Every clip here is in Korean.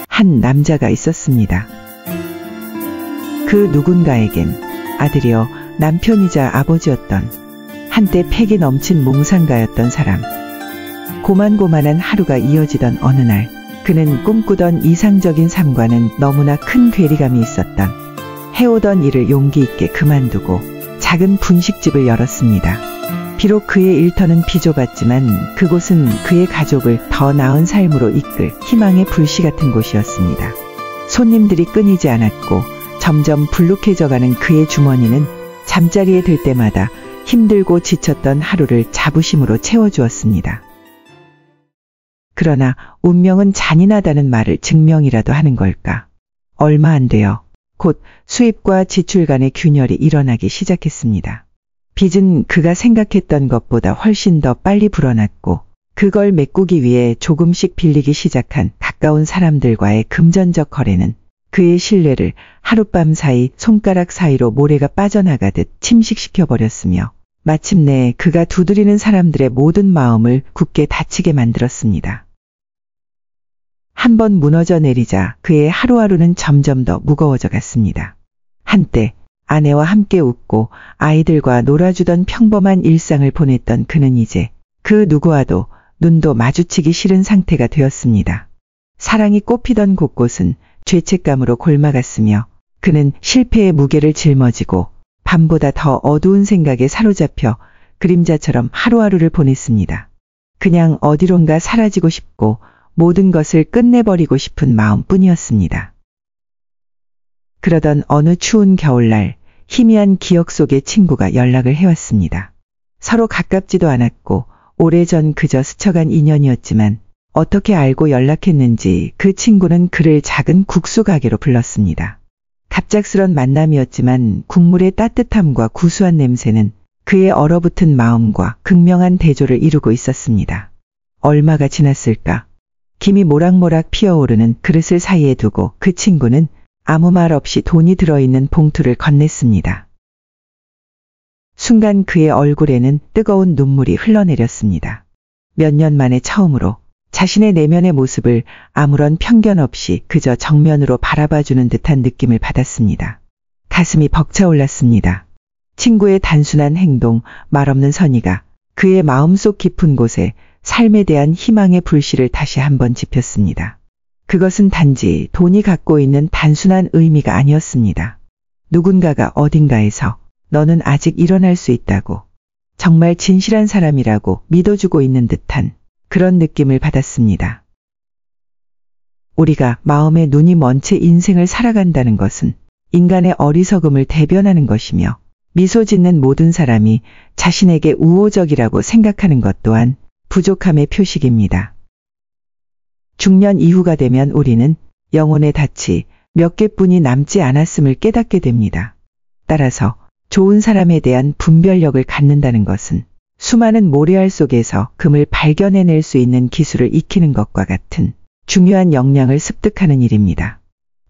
한 남자가 있었습니다. 그 누군가에겐 아들이요 남편이자 아버지였던 한때 패기 넘친 몽상가였던 사람. 고만고만한 하루가 이어지던 어느 날 그는 꿈꾸던 이상적인 삶과는 너무나 큰 괴리감이 있었던 해오던 일을 용기 있게 그만두고 작은 분식집을 열었습니다. 비록 그의 일터는 비좁았지만 그곳은 그의 가족을 더 나은 삶으로 이끌 희망의 불씨 같은 곳이었습니다. 손님들이 끊이지 않았고 점점 불룩해져가는 그의 주머니는 잠자리에 들 때마다 힘들고 지쳤던 하루를 자부심으로 채워주었습니다. 그러나 운명은 잔인하다는 말을 증명이라도 하는 걸까? 얼마 안 되어 곧 수입과 지출 간의 균열이 일어나기 시작했습니다. 빚은 그가 생각했던 것보다 훨씬 더 빨리 불어났고 그걸 메꾸기 위해 조금씩 빌리기 시작한 가까운 사람들과의 금전적 거래는 그의 신뢰를 하룻밤 사이 손가락 사이로 모래가 빠져나가듯 침식시켜버렸으며 마침내 그가 두드리는 사람들의 모든 마음을 굳게 다치게 만들었습니다. 한번 무너져 내리자 그의 하루하루는 점점 더 무거워져 갔습니다. 한때 아내와 함께 웃고 아이들과 놀아주던 평범한 일상을 보냈던 그는 이제 그 누구와도 눈도 마주치기 싫은 상태가 되었습니다. 사랑이 꽃피던 곳곳은 죄책감으로 골마갔으며 그는 실패의 무게를 짊어지고 밤보다 더 어두운 생각에 사로잡혀 그림자처럼 하루하루를 보냈습니다. 그냥 어디론가 사라지고 싶고 모든 것을 끝내버리고 싶은 마음뿐이었습니다. 그러던 어느 추운 겨울날 희미한 기억 속의 친구가 연락을 해왔습니다. 서로 가깝지도 않았고 오래전 그저 스쳐간 인연이었지만 어떻게 알고 연락했는지 그 친구는 그를 작은 국수 가게로 불렀습니다. 갑작스런 만남이었지만 국물의 따뜻함과 구수한 냄새는 그의 얼어붙은 마음과 극명한 대조를 이루고 있었습니다. 얼마가 지났을까? 김이 모락모락 피어오르는 그릇을 사이에 두고 그 친구는 아무 말 없이 돈이 들어있는 봉투를 건넸습니다. 순간 그의 얼굴에는 뜨거운 눈물이 흘러내렸습니다. 몇 년 만에 처음으로 자신의 내면의 모습을 아무런 편견 없이 그저 정면으로 바라봐주는 듯한 느낌을 받았습니다. 가슴이 벅차올랐습니다. 친구의 단순한 행동, 말없는 선의가 그의 마음속 깊은 곳에 삶에 대한 희망의 불씨를 다시 한번 지폈습니다. 그것은 단지 돈이 갖고 있는 단순한 의미가 아니었습니다. 누군가가 어딘가에서 너는 아직 일어날 수 있다고, 정말 진실한 사람이라고 믿어주고 있는 듯한 그런 느낌을 받았습니다. 우리가 마음에 눈이 먼 채 인생을 살아간다는 것은 인간의 어리석음을 대변하는 것이며 미소 짓는 모든 사람이 자신에게 우호적이라고 생각하는 것 또한 부족함의 표식입니다. 중년 이후가 되면 우리는 영혼의 닻이 몇 개뿐이 남지 않았음을 깨닫게 됩니다. 따라서 좋은 사람에 대한 분별력을 갖는다는 것은 수많은 모래알 속에서 금을 발견해낼 수 있는 기술을 익히는 것과 같은 중요한 역량을 습득하는 일입니다.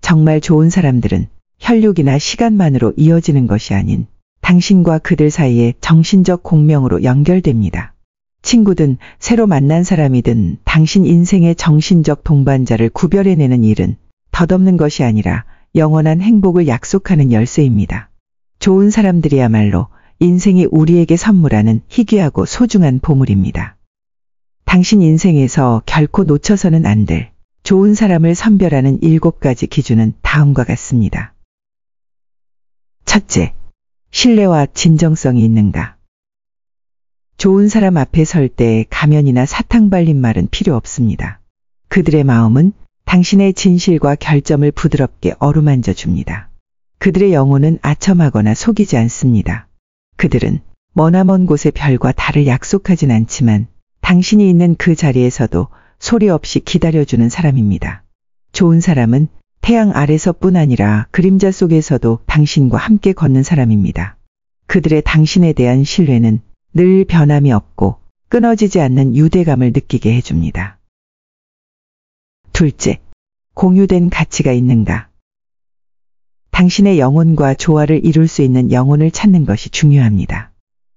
정말 좋은 사람들은 혈육이나 시간만으로 이어지는 것이 아닌 당신과 그들 사이의 정신적 공명으로 연결됩니다. 친구든 새로 만난 사람이든 당신 인생의 정신적 동반자를 구별해내는 일은 덧없는 것이 아니라 영원한 행복을 약속하는 열쇠입니다. 좋은 사람들이야말로 인생이 우리에게 선물하는 희귀하고 소중한 보물입니다. 당신 인생에서 결코 놓쳐서는 안 될 좋은 사람을 선별하는 7가지 기준은 다음과 같습니다. 첫째, 신뢰와 진정성이 있는가? 좋은 사람 앞에 설 때 가면이나 사탕 발린 말은 필요 없습니다. 그들의 마음은 당신의 진실과 결점을 부드럽게 어루만져 줍니다. 그들의 영혼은 아첨하거나 속이지 않습니다. 그들은 머나먼 곳의 별과 달을 약속하진 않지만 당신이 있는 그 자리에서도 소리 없이 기다려주는 사람입니다. 좋은 사람은 태양 아래서뿐 아니라 그림자 속에서도 당신과 함께 걷는 사람입니다. 그들의 당신에 대한 신뢰는 늘 변함이 없고 끊어지지 않는 유대감을 느끼게 해줍니다. 둘째, 공유된 가치가 있는가? 당신의 영혼과 조화를 이룰 수 있는 영혼을 찾는 것이 중요합니다.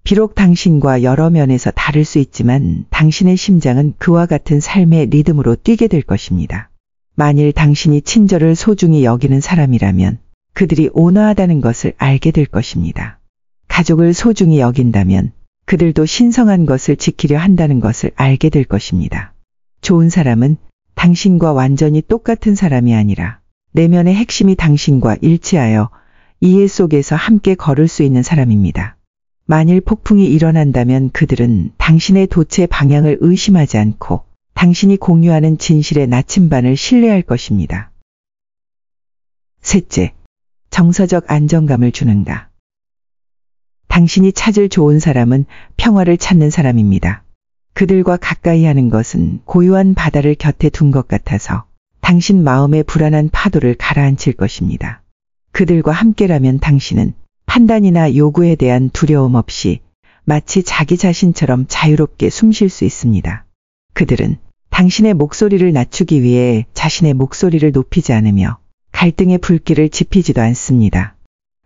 비록 당신과 여러 면에서 다를 수 있지만 당신의 심장은 그와 같은 삶의 리듬으로 뛰게 될 것입니다. 만일 당신이 친절을 소중히 여기는 사람이라면 그들이 온화하다는 것을 알게 될 것입니다. 가족을 소중히 여긴다면 그들도 신성한 것을 지키려 한다는 것을 알게 될 것입니다. 좋은 사람은 당신과 완전히 똑같은 사람이 아니라 내면의 핵심이 당신과 일치하여 이해 속에서 함께 걸을 수 있는 사람입니다. 만일 폭풍이 일어난다면 그들은 당신의 돛의 방향을 의심하지 않고 당신이 공유하는 진실의 나침반을 신뢰할 것입니다. 셋째, 정서적 안정감을 주는가. 당신이 찾을 좋은 사람은 평화를 찾는 사람입니다. 그들과 가까이 하는 것은 고요한 바다를 곁에 둔 것 같아서 당신 마음의 불안한 파도를 가라앉힐 것입니다. 그들과 함께라면 당신은 판단이나 요구에 대한 두려움 없이 마치 자기 자신처럼 자유롭게 숨 쉴 수 있습니다. 그들은 당신의 목소리를 낮추기 위해 자신의 목소리를 높이지 않으며 갈등의 불길을 지피지도 않습니다.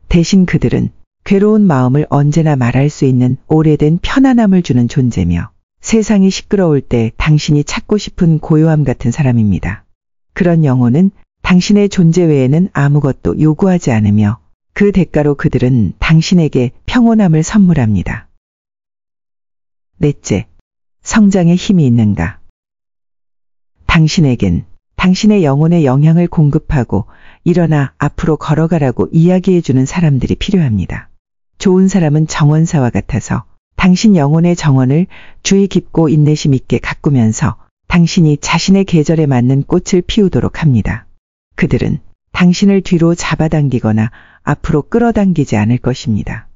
대신 그들은 괴로운 마음을 언제나 말할 수 있는 오래된 편안함을 주는 존재며 세상이 시끄러울 때 당신이 찾고 싶은 고요함 같은 사람입니다. 그런 영혼은 당신의 존재 외에는 아무것도 요구하지 않으며 그 대가로 그들은 당신에게 평온함을 선물합니다. 넷째, 성장의 힘이 있는가. 당신에겐 당신의 영혼에 영향을 공급하고 일어나 앞으로 걸어가라고 이야기해주는 사람들이 필요합니다. 좋은 사람은 정원사와 같아서 당신 영혼의 정원을 주의 깊고 인내심 있게 가꾸면서 당신이 자신의 계절에 맞는 꽃을 피우도록 합니다. 그들은 당신을 뒤로 잡아당기거나 앞으로 끌어당기지 않을 것입니다.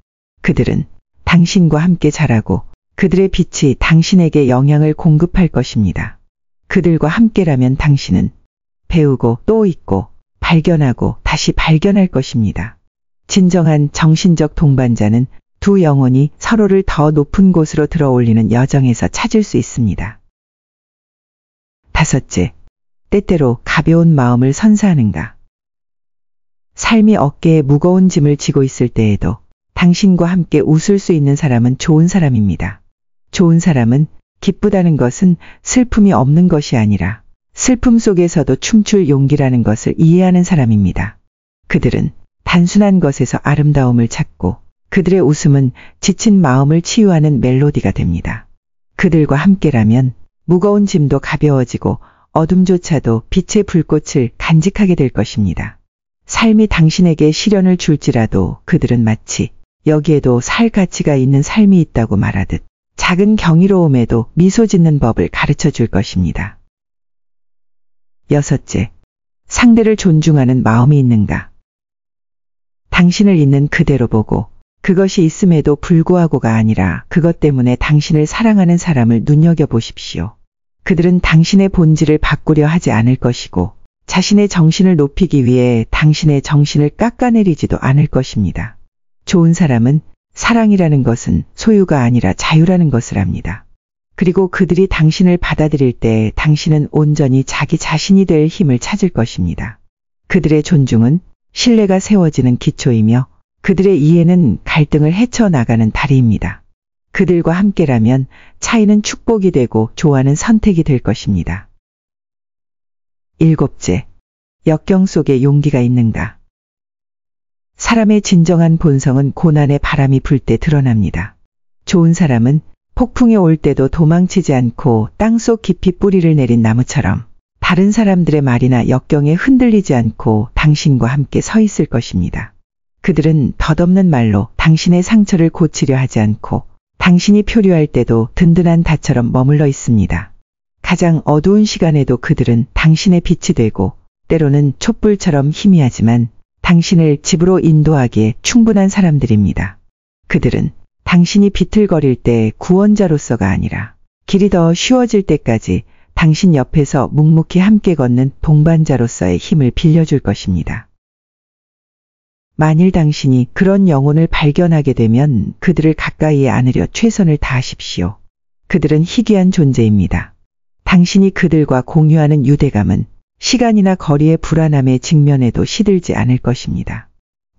그들은 당신과 함께 자라고 그들의 빛이 당신에게 영향을 공급할 것입니다. 그들과 함께라면 당신은 배우고 또 잊고 발견하고 다시 발견할 것입니다. 진정한 정신적 동반자는 두 영혼이 서로를 더 높은 곳으로 들어올리는 여정에서 찾을 수 있습니다. 다섯째, 때때로 가벼운 마음을 선사하는가. 삶이 어깨에 무거운 짐을 지고 있을 때에도 당신과 함께 웃을 수 있는 사람은 좋은 사람입니다. 좋은 사람은 기쁘다는 것은 슬픔이 없는 것이 아니라 슬픔 속에서도 춤출 용기라는 것을 이해하는 사람입니다. 그들은 단순한 것에서 아름다움을 찾고 그들의 웃음은 지친 마음을 치유하는 멜로디가 됩니다. 그들과 함께라면 무거운 짐도 가벼워지고 어둠조차도 빛의 불꽃을 간직하게 될 것입니다. 삶이 당신에게 시련을 줄지라도 그들은 마치 여기에도 살 가치가 있는 삶이 있다고 말하듯 작은 경이로움에도 미소 짓는 법을 가르쳐 줄 것입니다. 여섯째, 상대를 존중하는 마음이 있는가. 당신을 있는 그대로 보고 그것이 있음에도 불구하고가 아니라 그것 때문에 당신을 사랑하는 사람을 눈여겨보십시오. 그들은 당신의 본질을 바꾸려 하지 않을 것이고 자신의 정신을 높이기 위해 당신의 정신을 깎아내리지도 않을 것입니다. 좋은 사람은 사랑이라는 것은 소유가 아니라 자유라는 것을 압니다. 그리고 그들이 당신을 받아들일 때 당신은 온전히 자기 자신이 될 힘을 찾을 것입니다. 그들의 존중은 신뢰가 세워지는 기초이며 그들의 이해는 갈등을 헤쳐나가는 다리입니다. 그들과 함께라면 차이는 축복이 되고 조화는 선택이 될 것입니다. 일곱째, 역경 속에 용기가 있는가. 사람의 진정한 본성은 고난의 바람이 불 때 드러납니다. 좋은 사람은 폭풍이 올 때도 도망치지 않고 땅속 깊이 뿌리를 내린 나무처럼 다른 사람들의 말이나 역경에 흔들리지 않고 당신과 함께 서 있을 것입니다. 그들은 덧없는 말로 당신의 상처를 고치려 하지 않고 당신이 표류할 때도 든든한 닷처럼 머물러 있습니다. 가장 어두운 시간에도 그들은 당신의 빛이 되고 때로는 촛불처럼 희미하지만 당신을 집으로 인도하기에 충분한 사람들입니다. 그들은 당신이 비틀거릴 때 구원자로서가 아니라 길이 더 쉬워질 때까지 당신 옆에서 묵묵히 함께 걷는 동반자로서의 힘을 빌려줄 것입니다. 만일 당신이 그런 영혼을 발견하게 되면 그들을 가까이에 안으려 최선을 다하십시오. 그들은 희귀한 존재입니다. 당신이 그들과 공유하는 유대감은 시간이나 거리의 불안함에 직면해도 시들지 않을 것입니다.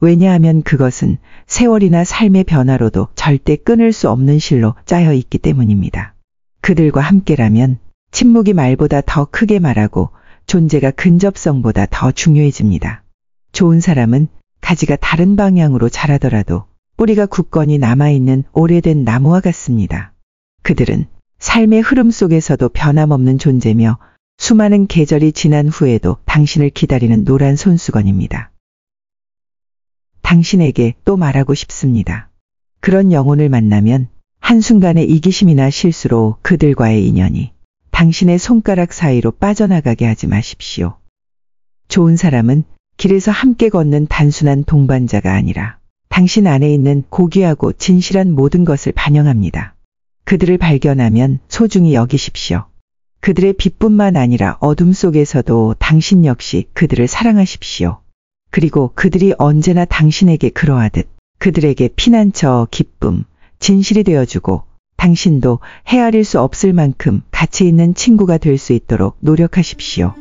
왜냐하면 그것은 세월이나 삶의 변화로도 절대 끊을 수 없는 실로 짜여 있기 때문입니다. 그들과 함께라면 침묵이 말보다 더 크게 말하고 존재가 근접성보다 더 중요해집니다. 좋은 사람은 가지가 다른 방향으로 자라더라도 뿌리가 굳건히 남아있는 오래된 나무와 같습니다. 그들은 삶의 흐름 속에서도 변함없는 존재며 수많은 계절이 지난 후에도 당신을 기다리는 노란 손수건입니다. 당신에게 또 말하고 싶습니다. 그런 영혼을 만나면 한순간의 이기심이나 실수로 그들과의 인연이 당신의 손가락 사이로 빠져나가게 하지 마십시오. 좋은 사람은 길에서 함께 걷는 단순한 동반자가 아니라 당신 안에 있는 고귀하고 진실한 모든 것을 반영합니다. 그들을 발견하면 소중히 여기십시오. 그들의 빛뿐만 아니라 어둠 속에서도 당신 역시 그들을 사랑하십시오. 그리고 그들이 언제나 당신에게 그러하듯 그들에게 피난처, 기쁨, 진실이 되어주고 당신도 헤아릴 수 없을 만큼 가치 있는 친구가 될 수 있도록 노력하십시오.